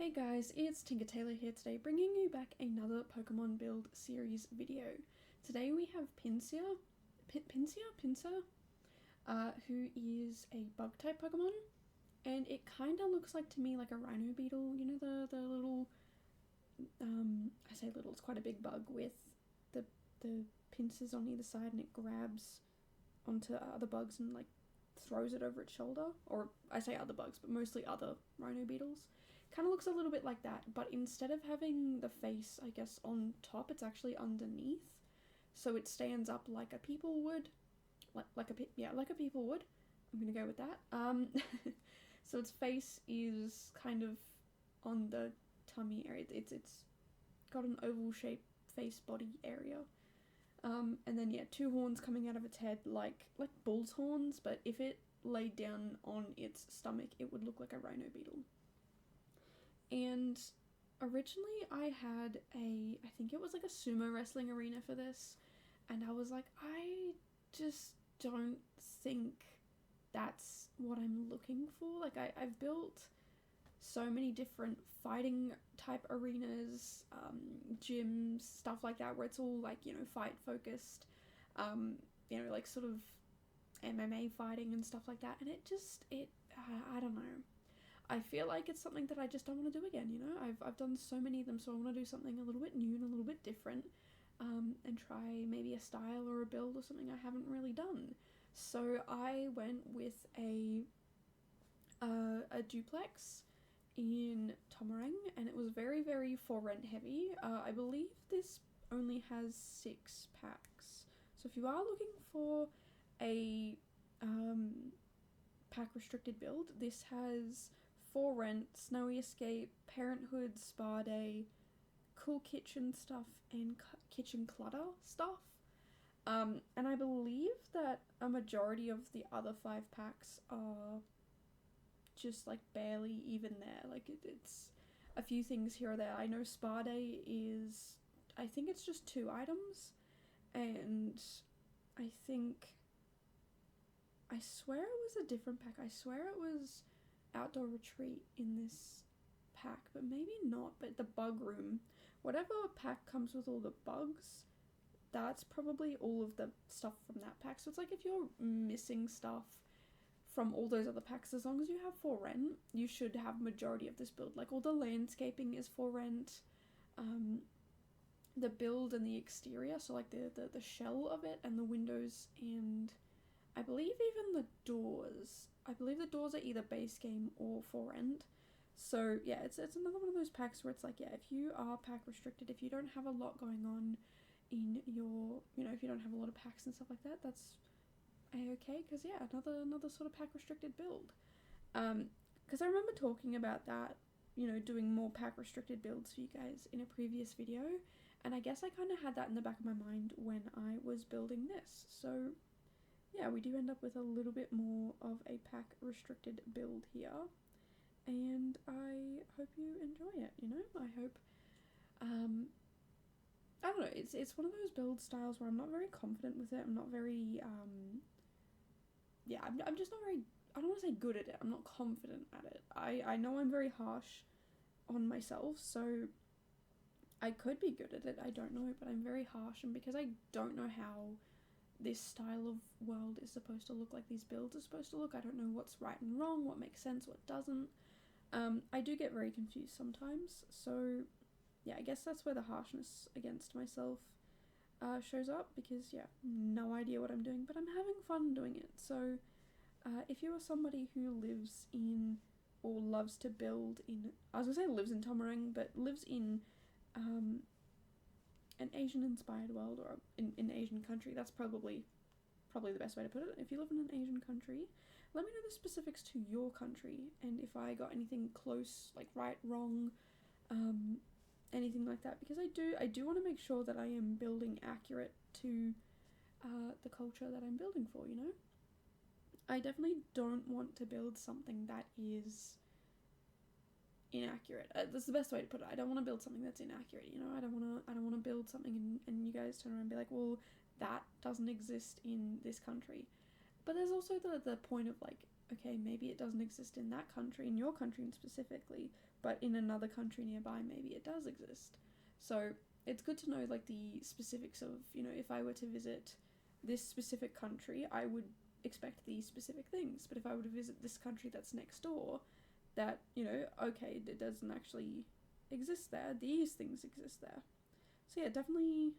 Hey guys, it's Tinker Tailor here today, bringing you back another Pokemon build series video. Today we have Pinsir, who is a bug type Pokemon, and it kind of looks like to me like a rhino beetle. You know the little, I say little, it's quite a big bug with the pincers on either side, and it grabs onto other bugs and like throws it over its shoulder. Or I say other bugs, but mostly other rhino beetles. Kind of looks a little bit like that, but instead of having the face, I guess, on top, it's actually underneath, so it stands up like a people would, like a people would. I'm gonna go with that. So its face is kind of on the tummy area. It's got an oval shaped face body area, and then two horns coming out of its head, like bull's horns, but if it laid down on its stomach, it would look like a rhino beetle. And originally I had I think it was like a sumo wrestling arena for this, and I was like, I just don't think that's what I'm looking for. Like I've built so many different fighting type arenas, gyms, stuff like that, where it's all like, fight focused, like sort of MMA fighting and stuff like that, and I don't know. I feel like it's something that I just don't want to do again, I've done so many of them, so I want to do something a little bit new and a little bit different, and try maybe a style or a build or something I haven't really done. So I went with a duplex in Tomarang, and it was very, very for rent heavy. I believe this only has 6 packs. So if you are looking for a pack restricted build, this has For Rent, Snowy Escape, Parenthood, Spa Day, Cool Kitchen stuff, and Kitchen Clutter stuff. And I believe that a majority of the other 5 packs are just like barely even there. Like it's a few things here or there. I know Spa Day is, I think it's just 2 items, and I swear it was a different pack. I swear it was Outdoor Retreat in this pack, but maybe not. But the Bug Room, whatever pack comes with all the bugs, that's probably all of the stuff from that pack. So it's like if you're missing stuff from all those other packs, as long as you have For Rent, you should have majority of this build. Like all the landscaping is For Rent, the build and the exterior, so like the shell of it and the windows, and I believe even the doors. I believe the doors are either base game or For Rent. So yeah, it's another one of those packs where it's like, if you are pack restricted, if you don't have a lot going on in your, if you don't have a lot of packs and stuff like that, that's a-okay, because another sort of pack restricted build. Because I remember talking about that, doing more pack restricted builds for you guys in a previous video, and I guess I kind of had that in the back of my mind when I was building this. So yeah, we do end up with a little bit more of a pack restricted build here, and I hope you enjoy it. I hope, I don't know, it's one of those build styles where I'm not very confident with it. I'm not very I'm just not very, I don't want to say good at it, I'm not confident at it. I know I'm very harsh on myself, so I could be good at it, I don't know, but I'm very harsh, and because I don't know how this style of world is supposed to look, like these builds are supposed to look, I don't know what's right and wrong, what makes sense, what doesn't. I do get very confused sometimes, so yeah, I guess that's where the harshness against myself shows up, because no idea what I'm doing, but I'm having fun doing it. So if you are somebody who lives in or loves to build in, I was gonna say lives in Tomarang, but lives in an Asian inspired world, or in Asian country, that's probably the best way to put it. If you live in an Asian country, let me know the specifics to your country, and if I got anything close, like right, wrong, anything like that, because I do want to make sure that I am building accurate to the culture that I'm building for. I definitely don't want to build something that is inaccurate. That's the best way to put it. I don't want to build something that's inaccurate. I don't want to build something and you guys turn around and be like, well, that doesn't exist in this country. But there's also the point of like, okay, maybe it doesn't exist in that country, in your country specifically, but in another country nearby maybe it does exist. So it's good to know like the specifics of, you know, if I were to visit this specific country, I would expect these specific things. But if I were to visit this country that's next door, that, you know, okay, it doesn't actually exist there, these things exist there. So yeah, definitely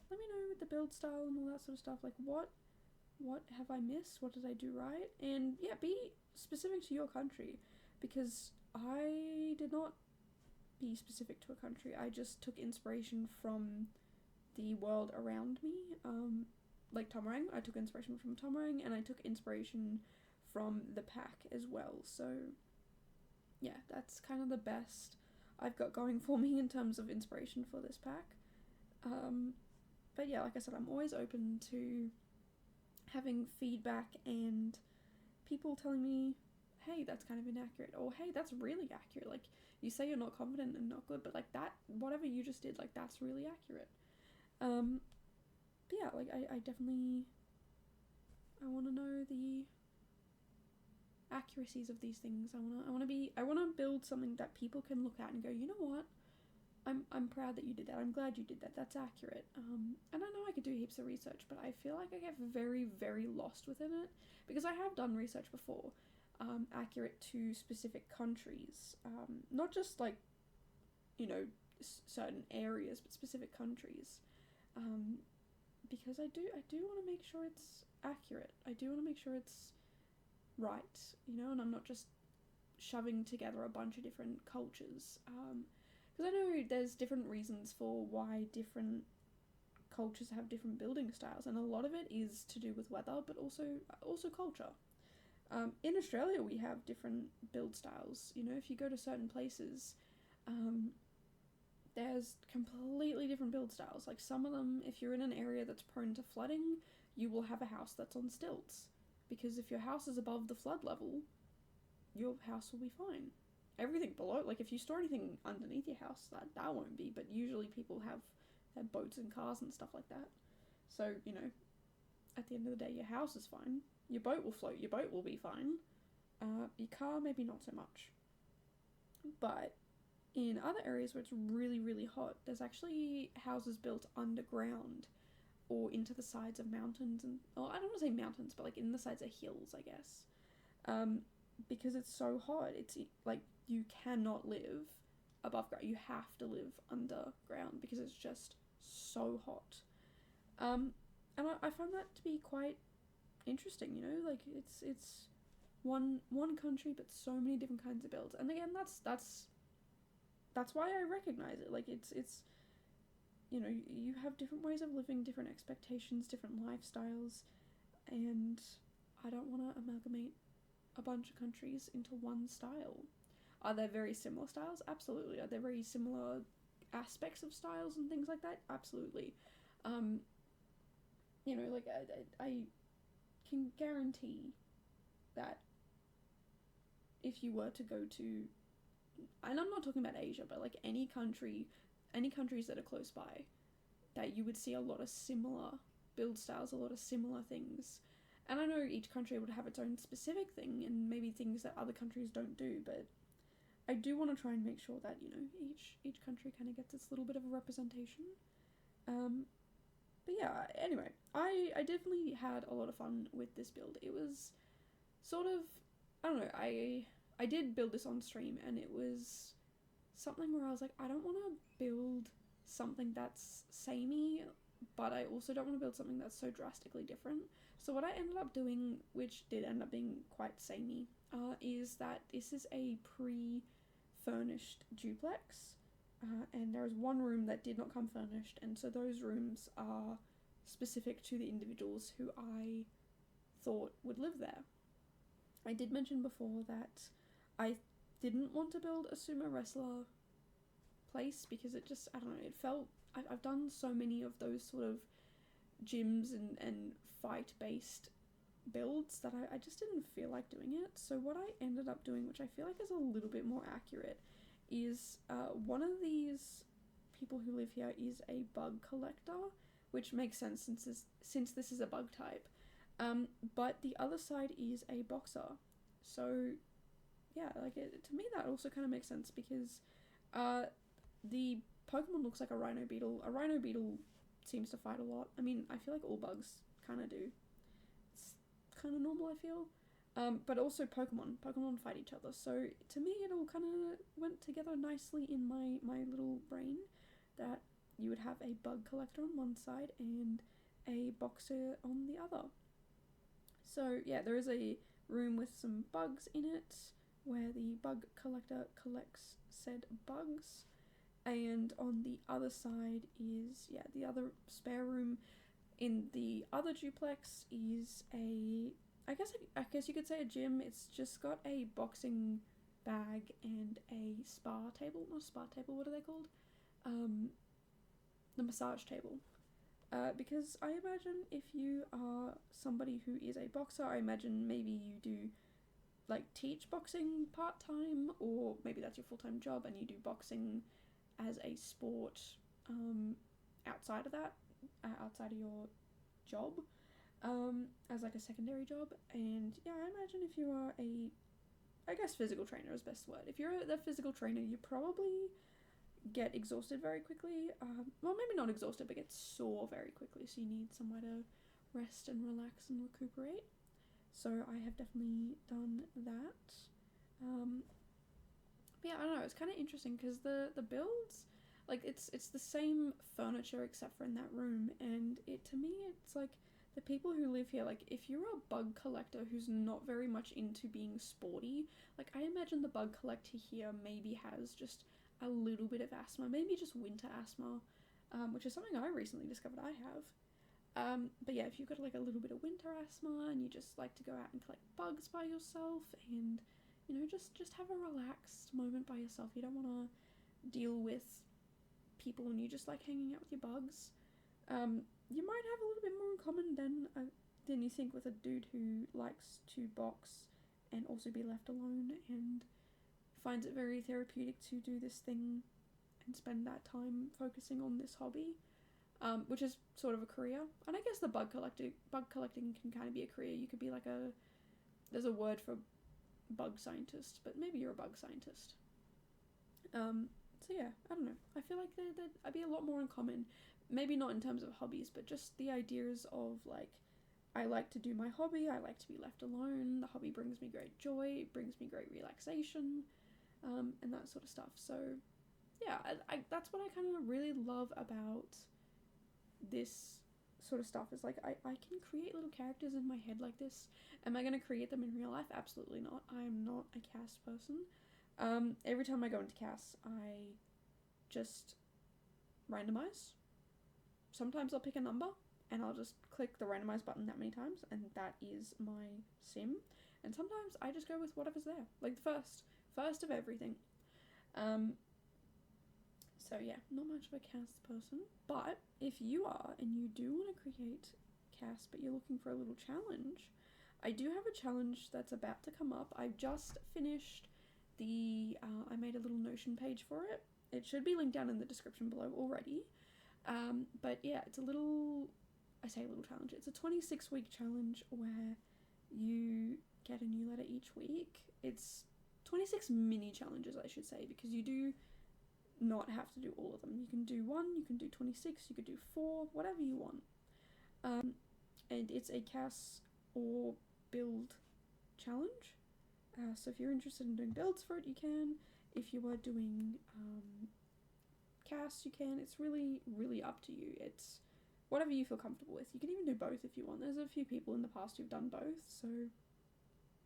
let me know with the build style and all that sort of stuff, like what have I missed, what did I do right, and yeah, be specific to your country, because I did not be specific to a country. I just took inspiration from the world around me. Like Tomarang, I took inspiration from Tomarang, and I took inspiration from the pack as well. So yeah, that's kind of the best I've got going for me in terms of inspiration for this pack. But yeah, like I said, I'm always open to having feedback and people telling me, hey, that's kind of inaccurate, or hey, that's really accurate. Like, you say you're not confident and not good, but like that, whatever you just did, like that's really accurate. But yeah, like I definitely, I want to know the accuracies of these things. I want to build something that people can look at and go, you know what, I'm proud that you did that. I'm glad you did that. That's accurate. And I know I could do heaps of research, but I feel like I get very, very lost within it, because I have done research before, accurate to specific countries, not just like, you know, certain areas, but specific countries, because I do want to make sure it's accurate. I do want to make sure it's right, you know, and I'm not just shoving together a bunch of different cultures, because I know there's different reasons for why different cultures have different building styles, and a lot of it is to do with weather, but also culture. In Australia, we have different build styles. You know, if you go to certain places, there's completely different build styles. Like some of them, if you're in an area that's prone to flooding, you will have a house that's on stilts, because if your house is above the flood level, your house will be fine. Everything below, like if you store anything underneath your house, that won't be, but usually people have boats and cars and stuff like that. So, you know, at the end of the day, your house is fine. Your boat will float, your boat will be fine. Your car, maybe not so much. But in other areas where it's really, really hot, there's actually houses built underground or into the sides of mountains, and, or I don't want to say mountains, but like in the sides of hills, I guess. Because it's so hot, it's like you cannot live above ground. You have to live underground because it's just so hot. And I find that to be quite interesting, you know, like it's one country but so many different kinds of builds. And again, that's why I recognize it. Like it's you know, you have different ways of living, different expectations, different lifestyles, and I don't want to amalgamate a bunch of countries into one style. Are there very similar styles? Absolutely. Are there very similar aspects of styles and things like that? Absolutely. You know, like I can guarantee that if you were to go to, and I'm not talking about Asia, but like any countries that are close by, that you would see a lot of similar build styles, a lot of similar things. And I know each country would have its own specific thing and maybe things that other countries don't do, but I do want to try and make sure that, you know, each country kind of gets its little bit of a representation. But yeah, anyway, I definitely had a lot of fun with this build. It was sort of, I don't know, I did build this on stream, and it was something where I was like, I don't want to build something that's samey, but I also don't want to build something that's so drastically different. So what I ended up doing, which did end up being quite samey, is that this is a pre-furnished duplex, and there is one room that did not come furnished, and so those rooms are specific to the individuals who I thought would live there. I did mention before that I didn't want to build a sumo wrestler place because it just, I don't know, it felt, I've done so many of those sort of gyms and fight-based builds that I just didn't feel like doing it. So what I ended up doing, which I feel like is a little bit more accurate, is one of these people who live here is a bug collector, which makes sense since this is a bug type. But the other side is a boxer. So yeah, like to me that also kind of makes sense because the Pokemon looks like a Rhino Beetle. A Rhino Beetle seems to fight a lot. I mean, I feel like all bugs kind of do. It's kind of normal, I feel. But also Pokemon fight each other. So to me, it all kind of went together nicely in my little brain that you would have a bug collector on one side and a boxer on the other. So yeah, there is a room with some bugs in it where the bug collector collects said bugs. And on the other side is, yeah, the other spare room in the other duplex is I guess you could say a gym. It's just got a boxing bag and a spa table. Not a spa table, what are they called? The massage table. Because I imagine if you are somebody who is a boxer, I imagine maybe you do like teach boxing part-time, or maybe that's your full-time job and you do boxing as a sport outside of that, outside of your job, as like a secondary job. And yeah, I imagine if you are I guess physical trainer is best word. If you're the physical trainer, you probably get exhausted very quickly. Well, maybe not exhausted, but get sore very quickly. So you need somewhere to rest and relax and recuperate. So I have definitely done that. But yeah, I don't know. It's kind of interesting because the builds, like it's the same furniture except for in that room, and to me it's like the people who live here. Like if you're a bug collector who's not very much into being sporty, like I imagine the bug collector here maybe has just a little bit of asthma, maybe just winter asthma, which is something I recently discovered I have. But yeah, if you've got like a little bit of winter asthma and you just like to go out and collect bugs by yourself and, you know, just have a relaxed moment by yourself. You don't want to deal with people and you just like hanging out with your bugs. You might have a little bit more in common than you think with a dude who likes to box and also be left alone and finds it very therapeutic to do this thing and spend that time focusing on this hobby. Which is sort of a career. And I guess the bug collecting can kind of be a career. You could be like there's a word for bug scientist, but maybe you're a bug scientist. So yeah, I don't know. I feel like I'd be a lot more in common. Maybe not in terms of hobbies, but just the ideas of like, I like to do my hobby, I like to be left alone, the hobby brings me great joy, it brings me great relaxation, and that sort of stuff. So yeah, I that's what I kind of really love about this sort of stuff is like I can create little characters in my head like this. Am I going to create them in real life? Absolutely not. I'm not a cast person. Every time I go into cast, I just randomize. Sometimes I'll pick a number and I'll just click the randomize button that many times and that is my sim. And sometimes I just go with whatever's there, like the first of everything. So yeah, not much of a cast person, but if you are and you do want to create cast but you're looking for a little challenge, I do have a challenge that's about to come up. I've just finished I made a little Notion page for it. It should be linked down in the description below already. But yeah, it's a little challenge. It's a 26-week challenge where you get a new letter each week. It's 26 mini challenges, I should say, because you do not have to do all of them. You can do 1, you can do 26, you could do 4, whatever you want. And it's a cast or build challenge. So if you're interested in doing builds for it, you can. If you are doing casts, you can. It's really, really up to you. It's whatever you feel comfortable with. You can even do both if you want. There's a few people in the past who've done both, so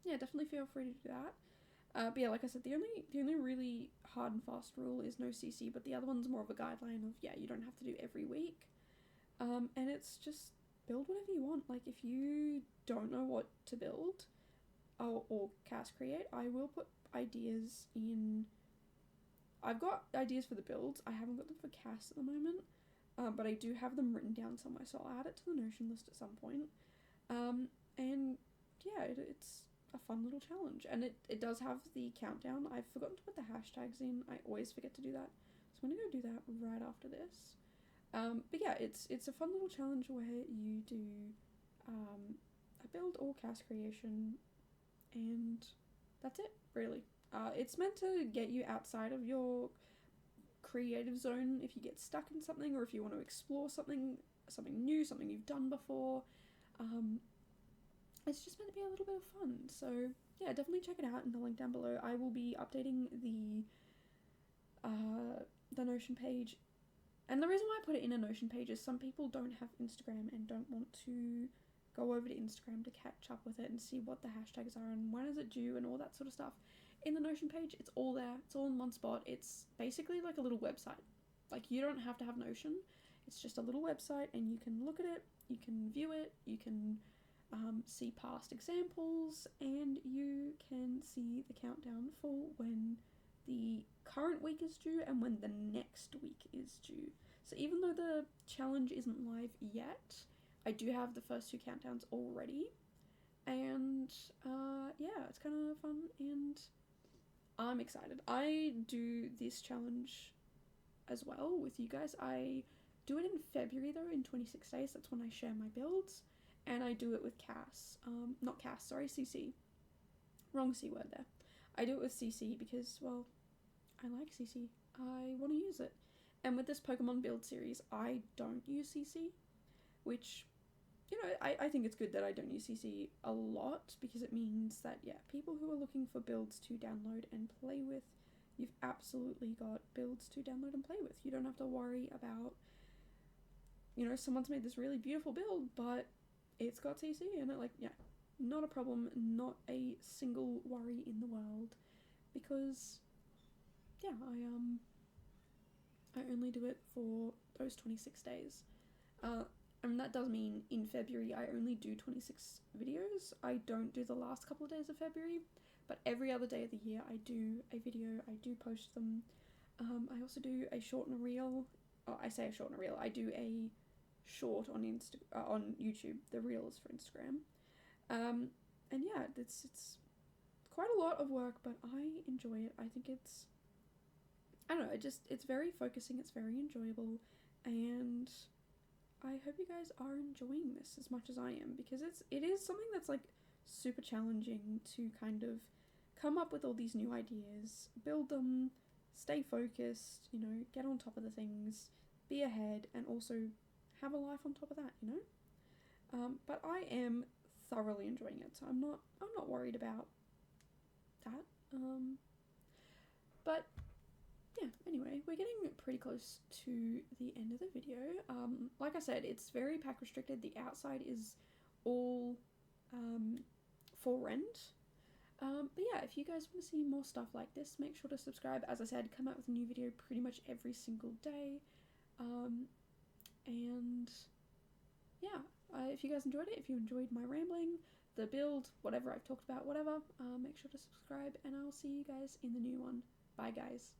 yeah, definitely feel free to do that. But yeah, like I said, the only really hard and fast rule is no CC, but the other one's more of a guideline of, yeah, you don't have to do every week. And it's just build whatever you want. Like, if you don't know what to build or cast create, I will put ideas in. I've got ideas for the builds. I haven't got them for cast at the moment, but I do have them written down somewhere, so I'll add it to the Notion list at some point. And yeah, it's a fun little challenge, and it does have the countdown. I've forgotten to put the hashtags in. I always forget to do that, so I'm gonna go do that right after this. But yeah, it's a fun little challenge where you do a build or cast creation, and that's it, really. It's meant to get you outside of your creative zone if you get stuck in something, or if you want to explore something new, something you've done before. It's just meant to be a little bit of fun. So yeah, definitely check it out in the link down below. I will be updating the Notion page. And the reason why I put it in a Notion page is some people don't have Instagram and don't want to go over to Instagram to catch up with it and see what the hashtags are and when is it due and all that sort of stuff. In the Notion page, it's all there. It's all in one spot. It's basically like a little website. Like, you don't have to have Notion. It's just a little website, and you can look at it, you can view it, you can see past examples, and you can see the countdown for when the current week is due and when the next week is due. So even though the challenge isn't live yet, I do have the first two countdowns already, and yeah, it's kind of fun, and I'm excited. I do this challenge as well with you guys. I do it in February though, in 26 days. That's when I share my builds, and I do it with Cass. Not Cass, sorry, CC. Wrong C word there. I do it with CC because, well, I like CC. I want to use it. And with this Pokemon build series, I don't use CC, which, you know, I think it's good that I don't use CC a lot, because it means that, yeah, people who are looking for builds to download and play with, you've absolutely got builds to download and play with. You don't have to worry about, you know, someone's made this really beautiful build, but it's got CC in it. Like, yeah, not a problem, not a single worry in the world, because, yeah, I only do it for those 26 days. And that does mean in February I only do 26 videos. I don't do the last couple of days of February, but every other day of the year I do a video, I do post them. I also do a short and a reel. Oh, I say a short and a reel. I do a short on on YouTube. The reel is for Instagram. And yeah, it's quite a lot of work, but I enjoy it. I think it's, I don't know, it's very focusing, it's very enjoyable, and I hope you guys are enjoying this as much as I am, because it is something that's like super challenging to kind of come up with all these new ideas, build them, stay focused, you know, get on top of the things, be ahead, and also have a life on top of that, you know. But I am thoroughly enjoying it, so I'm not worried about that. But yeah, anyway, we're getting pretty close to the end of the video. Like I said, it's very pack restricted. The outside is all for rent. But yeah, if you guys want to see more stuff like this, make sure to subscribe. As I said, come out with a new video pretty much every single day. And yeah, if you guys enjoyed it, if you enjoyed my rambling, the build, whatever I've talked about, whatever, make sure to subscribe, and I'll see you guys in the new one. Bye, guys.